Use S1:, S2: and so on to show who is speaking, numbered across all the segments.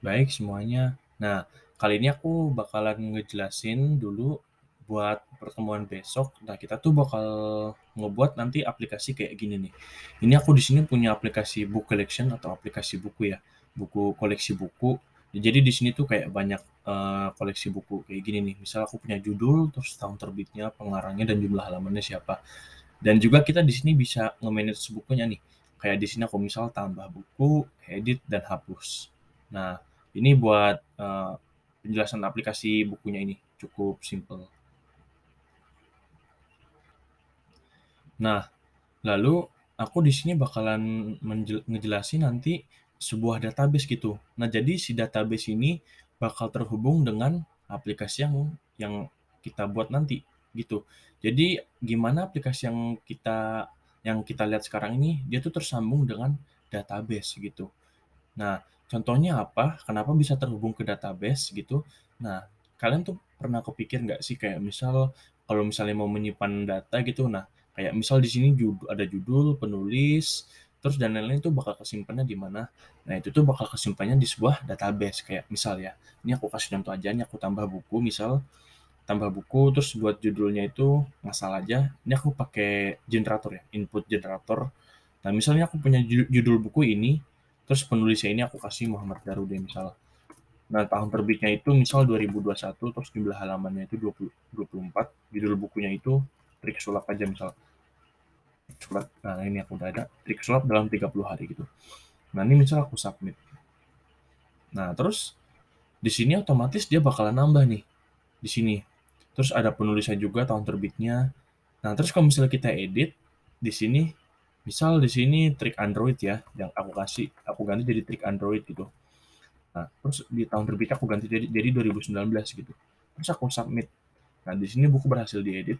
S1: Baik semuanya. Nah, kali ini aku bakalan ngejelasin dulu buat pertemuan besok. Nah, kita tuh bakal ngebuat nanti aplikasi kayak gini nih. Ini aku di sini punya aplikasi book collection atau aplikasi buku ya, buku koleksi buku. Jadi di sini tuh kayak banyak koleksi buku kayak gini nih. Misal aku punya judul, terus tahun terbitnya, pengarangnya, dan jumlah halamannya siapa. Dan juga kita di sini bisa nge-manage bukunya nih. Kayak di sini aku misal tambah buku, edit, dan hapus. Nah, ini buat penjelasan aplikasi bukunya ini cukup simple. Nah, lalu aku di sini bakalan ngejelasin nanti sebuah database gitu. Nah, jadi si database ini bakal terhubung dengan aplikasi yang kita buat nanti gitu. Jadi gimana aplikasi yang kita lihat sekarang ini dia tuh tersambung dengan database gitu. Nah, contohnya apa? Kenapa bisa terhubung ke database gitu? Nah, kalian tuh pernah kepikir nggak sih kayak misal kalau misalnya mau menyimpan data gitu, nah kayak misal di sini ada judul, penulis, terus dan lain-lain tuh bakal kesimpannya di mana? Nah, itu tuh bakal kesimpannya di sebuah database kayak misal ya, ini aku kasih contoh aja, ini aku tambah buku misal, tambah buku terus buat judulnya itu ngasal aja, ini aku pakai generator ya, input generator. Nah, misalnya aku punya judul buku ini, terus penulisnya ini aku kasih Muhammad Darude misal. Nah, tahun terbitnya itu misal 2021, terus jumlah halamannya itu 24, judul bukunya itu Trik Sulap aja misal. Sulap. Nah, ini aku udah ada Trik Sulap dalam 30 hari gitu. Nah, ini misal aku submit. Nah, terus di sini otomatis dia bakalan nambah nih di sini. Terus ada penulisnya juga, tahun terbitnya. Nah, terus kalau misalnya kita edit di sini, misal di sini trik Android ya, yang aku ganti jadi trik Android gitu. Nah, terus di tahun terbitnya aku ganti jadi 2019 gitu. Terus aku submit. Nah, di sini buku berhasil diedit.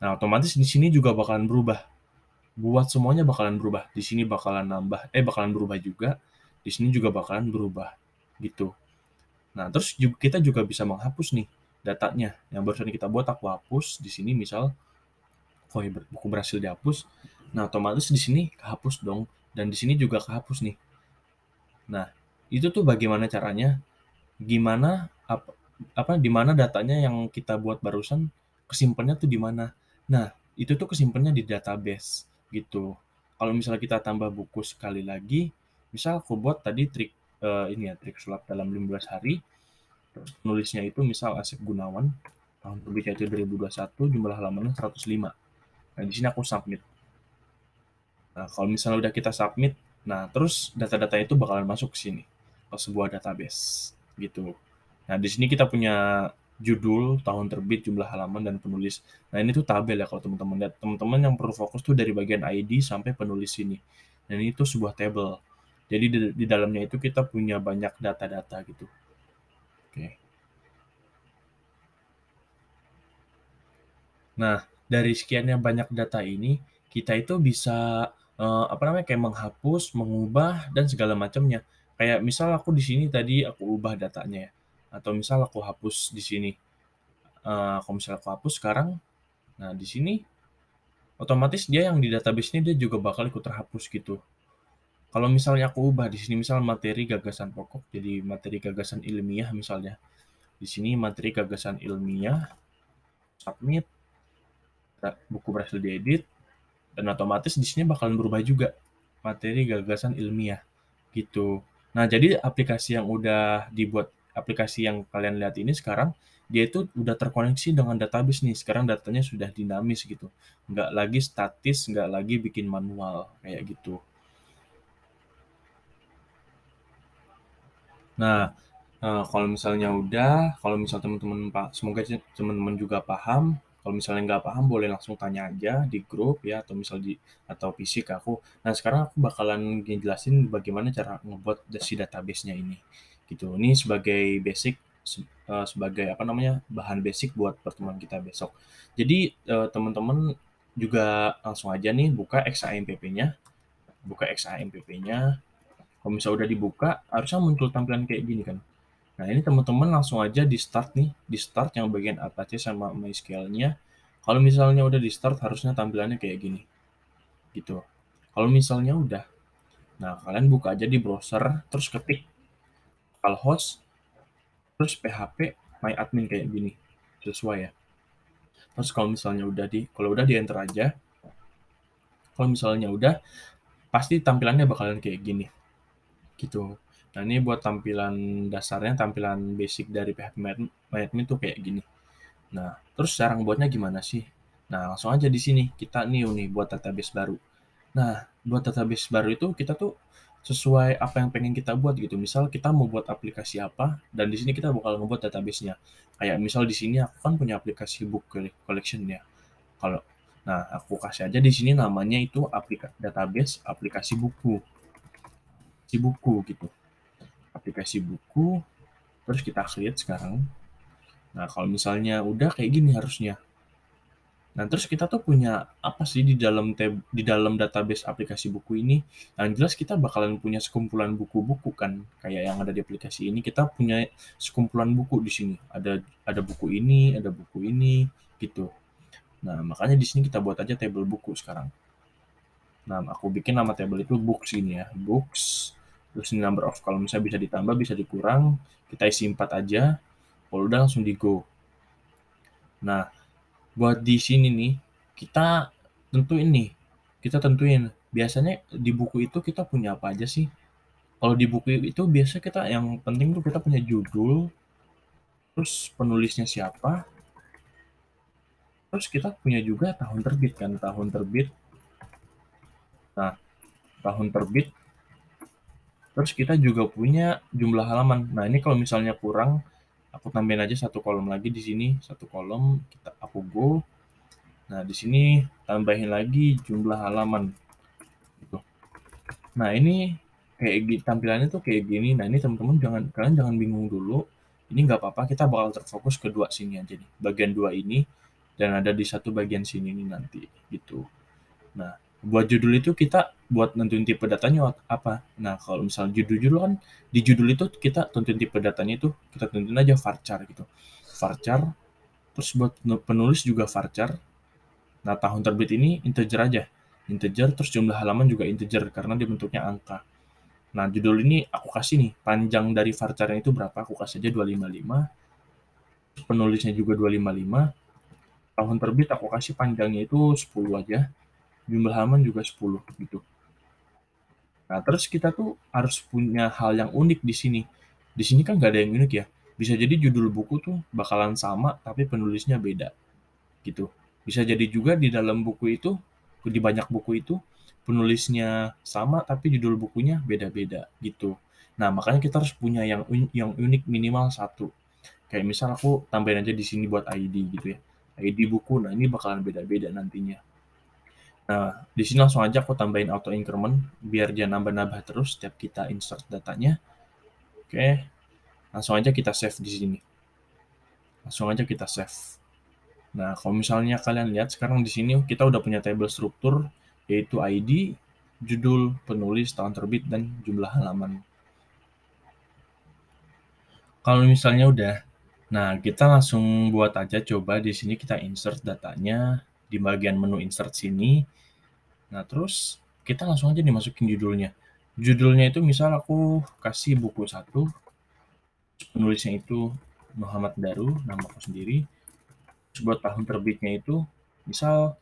S1: Nah, otomatis di sini juga bakalan berubah. Buat semuanya bakalan berubah. Di sini bakalan bakalan berubah juga. Di sini juga bakalan berubah gitu. Nah, terus kita juga bisa menghapus nih datanya. Yang barusan kita buat aku hapus di sini misal buku berhasil dihapus. Nah, otomatis di sini kehapus dong dan di sini juga kehapus nih. Nah, itu tuh bagaimana caranya? Gimana di mana datanya yang kita buat barusan kesimpannya tuh di mana. Nah, itu tuh kesimpannya di database gitu. Kalau misalnya kita tambah buku sekali lagi, misal aku buat tadi ini ya, trik sulap dalam 15 hari, terus penulisnya itu misal Asep Gunawan, tahun terbitnya itu 2021, jumlah halamannya 105. Nah, di sini aku submit. Nah, kalau misalnya udah kita submit, nah terus data-data itu bakalan masuk ke sini, ke sebuah database gitu. Nah, di sini kita punya judul, tahun terbit, jumlah halaman, dan penulis. Nah, ini tuh tabel ya kalau teman-teman lihat. Teman-teman yang perlu fokus tuh dari bagian ID sampai penulis ini. Dan ini tuh sebuah tabel. Jadi di dalamnya itu kita punya banyak data-data gitu. Oke. Nah, dari sekiannya banyak data ini, kita itu bisa, kayak menghapus, mengubah, dan segala macamnya. Kayak misal aku di sini tadi aku ubah datanya ya, atau misal aku hapus di sini. Kalau misalnya aku hapus sekarang, nah di sini otomatis dia yang di database ini dia juga bakal ikut terhapus gitu. Kalau misalnya aku ubah di sini misal materi gagasan pokok jadi materi gagasan ilmiah misalnya. Di sini materi gagasan ilmiah, submit, buku berhasil diedit, dan otomatis di sini bakalan berubah juga materi gagasan ilmiah gitu. Nah, jadi aplikasi yang kalian lihat ini sekarang dia itu udah terkoneksi dengan database nih. Sekarang datanya sudah dinamis gitu. Nggak lagi statis, nggak lagi bikin manual kayak gitu. Nah, kalau misal teman-teman semoga teman-teman juga paham. Kalau misalnya nggak paham boleh langsung tanya aja di grup ya atau PC ke aku. Nah, sekarang aku bakalan ngejelasin bagaimana cara ngebuat si database-nya ini. Gitu. Ini sebagai sebagai bahan basic buat pertemuan kita besok. Jadi teman-teman juga langsung aja nih buka XAMPP-nya, Kalau misalnya udah dibuka, harusnya muncul tampilan kayak gini kan. Nah, ini teman-teman langsung aja di start nih, di start yang bagian Apache sama MySQL-nya. Kalau misalnya udah di start, harusnya tampilannya kayak gini, gitu. Kalau misalnya udah, nah kalian buka aja di browser, terus ketik localhost, terus php my admin kayak gini. Sesuai ya. Terus kalau udah di enter aja. Kalau misalnya udah, pasti tampilannya bakalan kayak gini, gitu. Nah, ini buat tampilan dasarnya, tampilan basic dari PHP MyAdmin tuh kayak gini. Nah, terus cara buatnya gimana sih? Nah, langsung aja di sini kita new nih buat database baru. Nah, buat database baru itu kita tuh sesuai apa yang pengen kita buat gitu. Misal kita mau buat aplikasi apa, dan di sini kita bakal ngebuat database-nya. Kayak misal di sini aku kan punya aplikasi book collection ya. Kalau Nah, aku kasih aja di sini namanya itu database aplikasi buku. Si buku gitu. Aplikasi buku, terus kita create sekarang. Nah, kalau misalnya udah kayak gini harusnya. Nah, terus kita tuh punya apa sih di dalam database aplikasi buku ini? Yang jelas kita bakalan punya sekumpulan buku-buku kan, kayak yang ada di aplikasi ini. Kita punya sekumpulan buku di sini. Ada buku ini, ada buku ini, gitu. Nah, makanya di sini kita buat aja table buku sekarang. Nah, aku bikin nama table itu books ini ya, books. Terus ini number of, kalau misalnya bisa ditambah, bisa dikurang. Kita isi 4 aja. Kalau udah langsung di go. Nah, buat di sini nih, kita tentuin biasanya di buku itu kita punya apa aja sih. Kalau di buku itu biasa kita yang penting tuh kita punya judul, terus penulisnya siapa, terus kita punya juga tahun terbit kan, tahun terbit. Nah, tahun terbit, terus kita juga punya jumlah halaman. Nah, ini kalau misalnya kurang, aku tambahin aja satu kolom lagi di sini, satu kolom, aku go. Nah, di sini tambahin lagi jumlah halaman. Gitu. Nah, ini tampilannya tuh kayak gini. Nah, ini teman-teman kalian jangan bingung dulu. Ini nggak apa-apa, kita bakal terfokus ke dua sini aja nih. Bagian dua ini, dan ada di satu bagian sini nih nanti, gitu. Nah, buat judul itu kita buat nentuin tipe datanya apa. Nah, kalau misal judul kan, di judul itu kita tentuin tipe datanya itu, kita tentuin aja varchar gitu. Varchar, terus buat penulis juga varchar. Nah, tahun terbit ini integer aja. Integer, terus jumlah halaman juga integer, karena dia bentuknya angka. Nah, judul ini aku kasih nih, panjang dari varcharnya itu berapa, aku kasih aja 255. Penulisnya juga 255. Tahun terbit aku kasih panjangnya itu 10 aja. Jumlah halaman juga 10 gitu. Nah, terus kita tuh harus punya hal yang unik di sini. Di sini kan nggak ada yang unik ya. Bisa jadi judul buku tuh bakalan sama, tapi penulisnya beda, gitu. Bisa jadi juga di dalam buku itu, di banyak buku itu, penulisnya sama, tapi judul bukunya beda-beda, gitu. Nah, makanya kita harus punya yang unik minimal satu. Kayak misal aku tambahin aja di sini buat ID gitu ya. ID buku, nah ini bakalan beda-beda nantinya. Nah, di sini langsung aja aku tambahin auto increment biar dia nambah-nambah terus setiap kita insert datanya. Oke, langsung aja kita save di sini. Langsung aja kita save. Nah, kalau misalnya kalian lihat sekarang di sini kita udah punya table struktur yaitu ID, judul, penulis, tahun terbit, dan jumlah halaman. Kalau misalnya udah, nah kita langsung buat aja coba di sini kita insert datanya di bagian menu insert sini. Nah, terus kita langsung aja dimasukin judulnya. Judulnya itu misal aku kasih buku 1, penulisnya itu Muhammad Daru, nama aku sendiri. Terus buat tahun terbitnya itu misal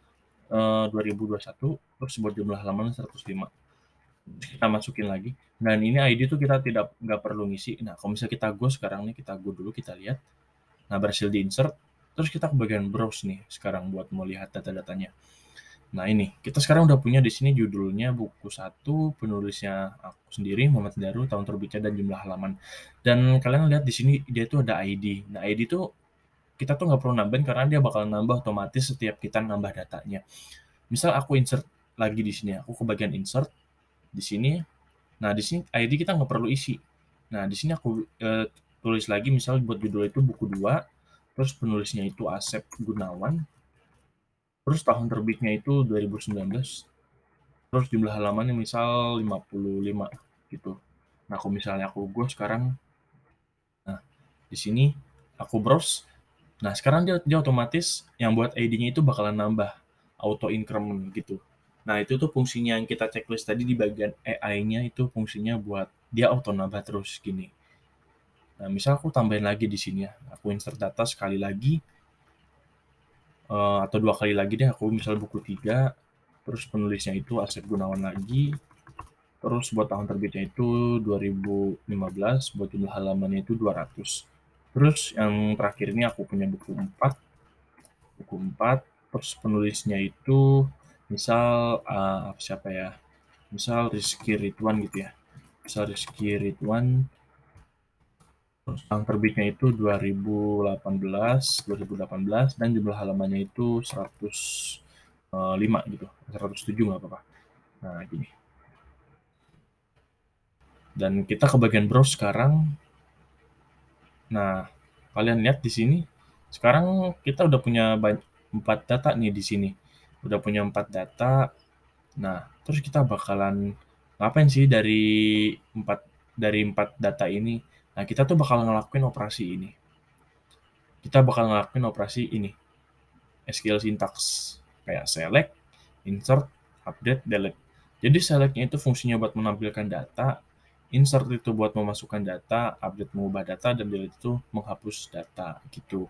S1: 2021, terus buat jumlah halaman 105. Terus kita masukin lagi. Dan ini ID itu kita nggak perlu ngisi. Nah, kalau misalnya kita go sekarang nih, kita go dulu, kita lihat. Nah, berhasil di-insert. Terus kita ke bagian browse nih sekarang buat mau lihat data-datanya. Nah, ini kita sekarang udah punya di sini judulnya buku 1, penulisnya aku sendiri Muhammad Daru, tahun terbitnya dan jumlah halaman. Dan kalian lihat di sini dia itu ada ID. Nah, ID itu kita tuh nggak perlu nambahin karena dia bakal nambah otomatis setiap kita nambah datanya. Misal aku insert lagi di sini, aku ke bagian insert di sini. Nah, di sini ID kita nggak perlu isi. Nah, di sini aku tulis lagi misal buat judul itu buku 2, terus penulisnya itu Asep Gunawan, terus tahun terbitnya itu 2019, terus jumlah halamannya misal 55 gitu. Nah, kalau misalnya aku go sekarang, nah di sini aku browse. Nah, sekarang dia otomatis yang buat ID-nya itu bakalan nambah auto increment gitu. Nah, itu tuh fungsinya yang kita checklist tadi di bagian AI-nya itu fungsinya buat dia auto nambah terus gini. Nah, misal aku tambahin lagi di sini ya, aku insert data sekali lagi, atau 2 kali lagi deh, aku misal buku 3, terus penulisnya itu Asep Gunawan lagi, terus buat tahun terbitnya itu 2015, buat jumlah halamannya itu 200. Terus yang terakhir ini aku punya buku 4, terus penulisnya itu misal, siapa ya, misal Rizky Ridwan gitu ya. Misal Rizky Ridwan, terus tahun terbitnya itu 2018, dan jumlah halamannya itu 105 gitu, 107 nggak apa-apa. Nah, gini. Dan kita ke bagian browse sekarang. Nah, kalian lihat di sini, sekarang kita udah punya 4 data nih di sini. Udah punya 4 data. Nah, terus kita bakalan ngapain sih dari empat data ini? Nah, kita tuh bakal ngelakuin operasi ini. Kita bakal ngelakuin operasi ini, SQL syntax, kayak select, insert, update, delete. Jadi selectnya itu fungsinya buat menampilkan data, insert itu buat memasukkan data, update mengubah data, dan delete itu menghapus data gitu.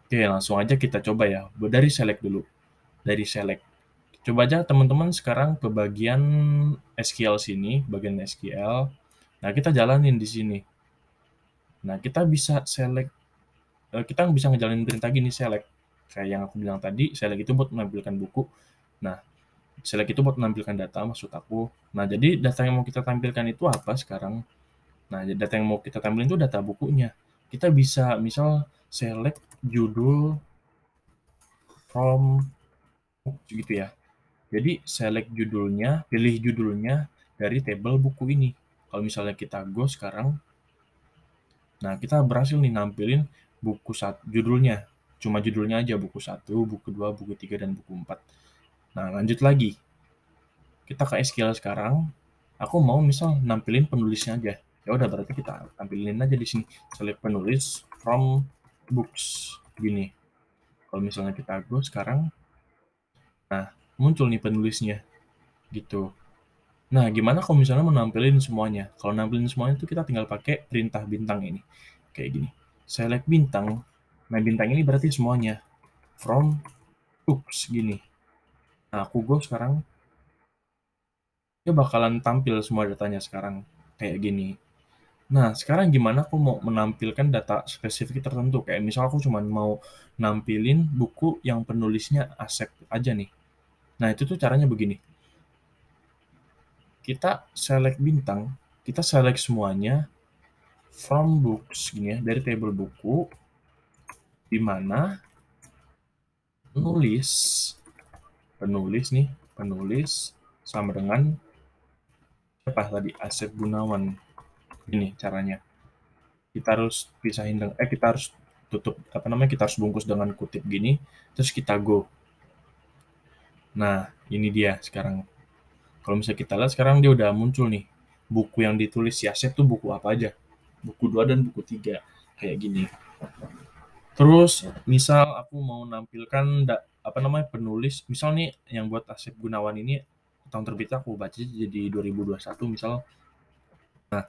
S1: Oke, langsung aja kita coba ya. Dari select dulu. Dari select. Coba aja teman-teman sekarang ke bagian SQL sini, bagian SQL. Nah, kita jalanin di sini. Nah, kita bisa select, kita bisa ngejalanin perintah gini, select. Kayak yang aku bilang tadi, select itu buat menampilkan buku. Nah, select itu buat menampilkan data maksud aku. Nah, jadi data yang mau kita tampilkan itu apa sekarang? Nah, data yang mau kita tampilkan itu data bukunya. Kita bisa misal select judul from book gitu ya. Jadi select judulnya, pilih judulnya dari tabel buku ini. Kalau misalnya kita go sekarang, nah kita berhasil nih nampilin buku satu, judulnya. Cuma judulnya aja, buku 1, buku 2, buku 3, dan buku 4. Nah, lanjut lagi. Kita ke SQL sekarang. Aku mau misal nampilin penulisnya aja. Ya udah berarti kita tampilin aja di sini. Select penulis from books gini. Kalau misalnya kita go sekarang, nah muncul nih penulisnya gitu. Nah, gimana kalau misalnya mau nampilin semuanya? Kalau nampilin semuanya itu kita tinggal pakai perintah bintang ini. Kayak gini. Select bintang. Nah, bintang ini berarti semuanya. From books gini. Nah, aku go sekarang. Dia bakalan tampil semua datanya sekarang. Kayak gini. Nah, sekarang gimana aku mau menampilkan data spesifik tertentu? Kayak misal aku cuma mau nampilin buku yang penulisnya Asep aja nih. Nah, itu tuh caranya begini. Kita select bintang, kita select semuanya from books gini ya, dari table buku, di mana penulis penulis sama dengan siapa tadi, Asep Gunawan. Ini caranya. Kita harus pisahin kita harus tutup kita harus bungkus dengan kutip gini, terus kita go. Nah, ini dia sekarang. Kalau misalnya kita lihat sekarang dia udah muncul nih. Buku yang ditulis si Asep tuh buku apa aja? Buku 2 dan buku 3. Kayak gini. Terus misal aku mau nampilkan penulis, misal nih yang buat Asep Gunawan ini tahun terbitnya aku baca jadi 2021 misal. Nah,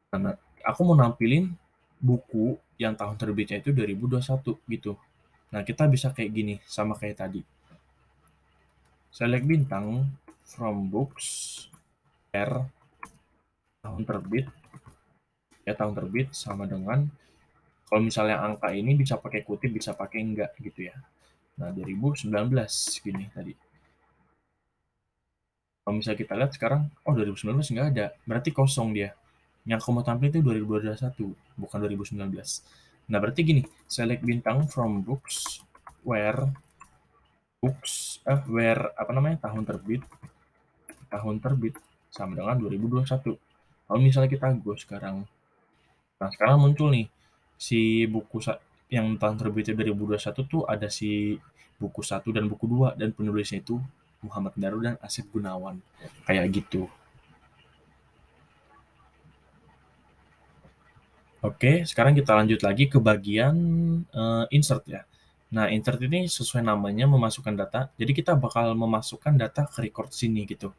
S1: karena aku mau nampilin buku yang tahun terbitnya itu 2021 gitu. Nah, kita bisa kayak gini, sama kayak tadi. Select bintang from books R tahun terbit, ya tahun terbit sama dengan, kalau misalnya angka ini bisa pakai kutip, bisa pakai enggak gitu ya. Nah, 2019 gini tadi. Kalau misalnya kita lihat sekarang, oh 2019 nggak ada, berarti kosong dia. Yang aku mau tampil itu 2021, bukan 2019. Nah, berarti gini, select bintang from books, where tahun terbit sama dengan 2021. Kalau misalnya kita go sekarang, nah sekarang muncul nih, si buku yang tahun terbitnya 2021 tuh ada si buku 1 dan buku 2, dan penulisnya itu Muhammad Daru dan Asep Gunawan. Kayak gitu. Oke, sekarang kita lanjut lagi ke bagian insert ya. Nah, insert ini sesuai namanya memasukkan data. Jadi kita bakal memasukkan data ke record sini gitu.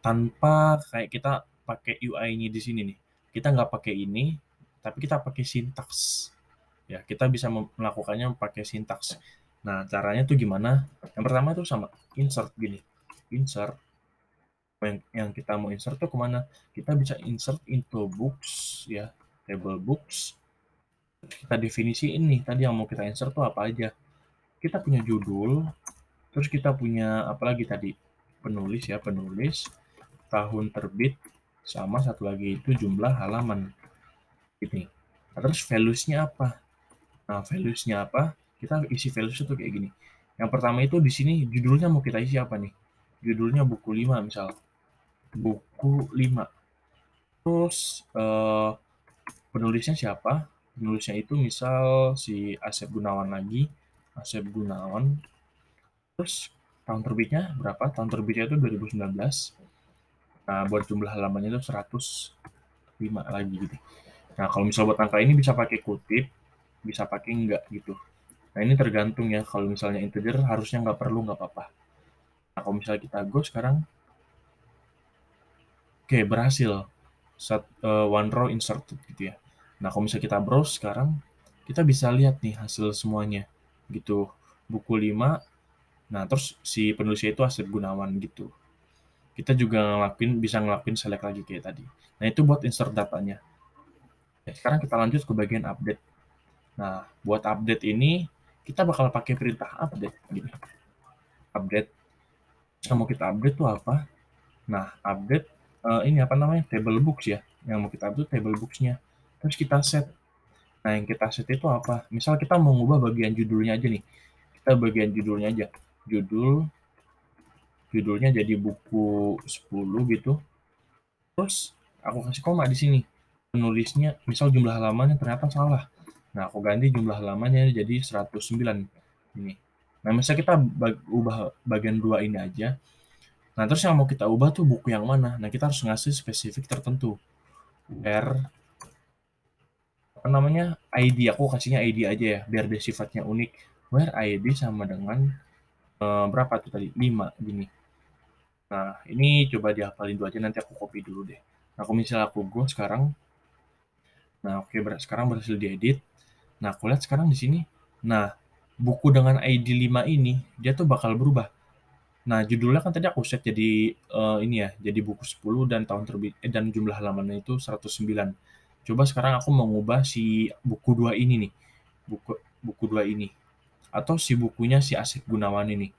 S1: Tanpa kayak kita pakai UI-nya di sini nih. Kita nggak pakai ini, tapi kita pakai sintaks. Ya, kita bisa melakukannya pakai sintaks. Nah, caranya tuh gimana? Yang pertama tuh sama insert gini. Insert yang kita mau insert tuh kemana? Kita bisa insert into books ya, table books. Kita definisiin nih tadi yang mau kita insert tuh apa aja. Kita punya judul, terus kita punya apa lagi tadi? Penulis ya, penulis, tahun terbit, sama satu lagi itu jumlah halaman. Ini. Nah, terus values-nya apa? Nah, values-nya apa? Kita isi values itu kayak gini. Yang pertama itu di sini judulnya mau kita isi apa nih? Judulnya buku 5 misal. Buku 5. Terus penulisnya siapa? Penulisnya itu misal si Asep Gunawan lagi. Asep Gunawan. Terus tahun terbitnya berapa? Tahun terbitnya itu 2019. Nah, buat jumlah halamannya itu 105 lagi gitu. Nah, kalau misal buat angka ini bisa pakai kutip, bisa pakai enggak gitu. Nah, ini tergantung ya. Kalau misalnya integer harusnya nggak perlu, nggak apa-apa. Nah, kalau misalnya kita go sekarang, oke, berhasil. One row inserted gitu ya. Nah, kalau misalnya kita browse sekarang, kita bisa lihat nih hasil semuanya gitu. Buku 5, nah terus si penulisnya itu Asep Gunawan gitu. Kita juga bisa ngelakuin select lagi kayak tadi. Nah, itu buat insert datanya. Ya, sekarang kita lanjut ke bagian update. Nah, buat update ini, kita bakal pakai perintah update. Gini. Update. Yang mau kita update tuh apa? Nah, update ini apa namanya? Table books ya. Yang mau kita update table books-nya. Terus kita set. Nah, yang kita set itu apa? Misal kita mau ngubah bagian judulnya aja nih. Kita bagian judulnya aja. Judulnya jadi buku 10 gitu. Terus aku kasih koma di sini. Penulisnya, misal jumlah halamannya ternyata salah. Nah, aku ganti jumlah halamannya jadi 109. Ini. Nah, misalnya kita ubah bagian 2 ini aja. Nah, terus yang mau kita ubah tuh buku yang mana? Nah, kita harus ngasih spesifik tertentu. Where, apa namanya, ID. Aku kasihnya ID aja ya, biar dia sifatnya unik. Where ID sama dengan berapa tuh tadi? 5 gini. Nah, ini coba dihafalin dulu aja, nanti aku copy dulu deh. Nah, kalau misalnya aku go sekarang, nah oke, sekarang berhasil diedit. Nah, aku lihat sekarang di sini. Nah, buku dengan ID 5 ini, dia tuh bakal berubah. Nah, judulnya kan tadi aku set jadi ini ya, jadi buku 10 dan tahun terbit dan jumlah halamannya itu 109. Coba sekarang aku mau ngubah si buku 2 ini nih. Buku buku 2 ini. Atau si bukunya si Asep Gunawan ini.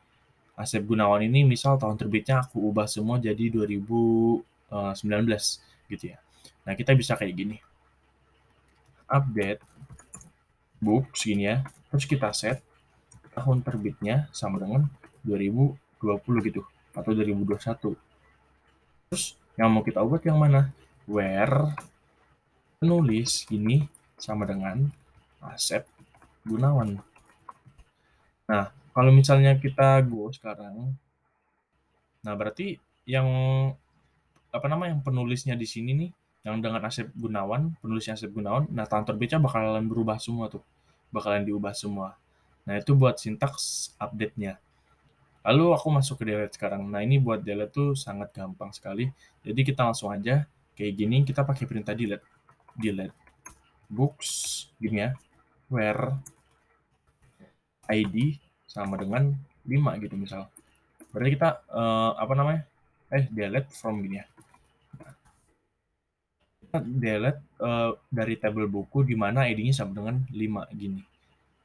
S1: Asep Gunawan ini misal tahun terbitnya aku ubah semua jadi 2019 gitu ya. Nah, kita bisa kayak gini. Update books gini ya. Terus kita set tahun terbitnya sama dengan 2020 gitu atau 2021. Terus yang mau kita ubah yang mana? Where penulis ini sama dengan Asep Gunawan. Nah, kalau misalnya kita go sekarang, nah berarti yang apa namanya yang penulisnya di sini nih, yang dengan Asep Gunawan, penulisnya Asep Gunawan, nah tahun terbitnya bakalan berubah semua tuh, bakalan diubah semua. Nah itu buat sintaks update-nya. Lalu aku masuk ke delete sekarang. Nah ini buat delete tuh sangat gampang sekali. Jadi kita langsung aja kayak gini, kita pakai perintah delete. Delete books, gini ya, where ID sama dengan 5 gitu misal. Berarti kita apa namanya? Delete from gini ya. Kita delete dari tabel buku di mana ID-nya sama dengan 5 gini.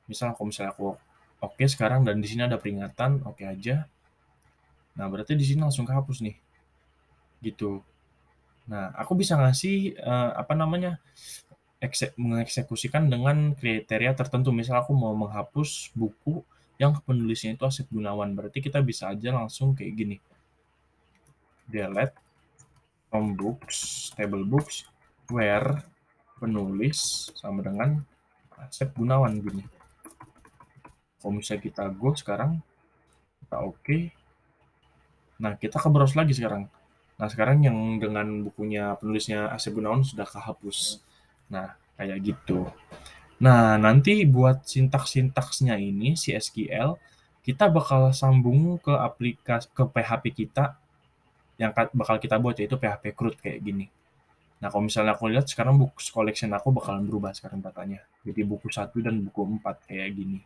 S1: Misal kalau misalnya aku oke sekarang dan di sini ada peringatan, oke aja. Nah, berarti di sini langsung kehapus nih. Gitu. Nah, aku bisa ngasih apa namanya? Mengeksekusikan dengan kriteria tertentu. Misal aku mau menghapus buku yang penulisnya itu Asep Gunawan. Berarti kita bisa aja langsung kayak gini. Delete from books, table books, where penulis sama dengan Asep Gunawan gini. Kalau misalnya kita go sekarang, kita oke. Nah, kita ke browse lagi sekarang. Nah, sekarang yang dengan bukunya penulisnya Asep Gunawan sudah kehapus. Nah, kayak gitu. Nah, nanti buat sintaks-sintaksnya ini, si SQL, kita bakal sambung ke aplikasi ke PHP kita yang bakal kita buat yaitu PHP CRUD kayak gini. Nah, kalau misalnya aku lihat sekarang buku collection aku bakalan berubah sekarang datanya. Jadi buku satu dan buku 4 kayak gini,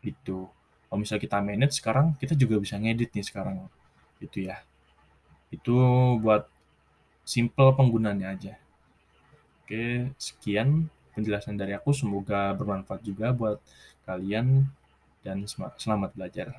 S1: gitu. Kalau misalnya kita manage sekarang, kita juga bisa ngedit nih sekarang, gitu ya. Itu buat simple penggunaannya aja. Oke, sekian penjelasan dari aku. Semoga bermanfaat juga buat kalian dan selamat belajar.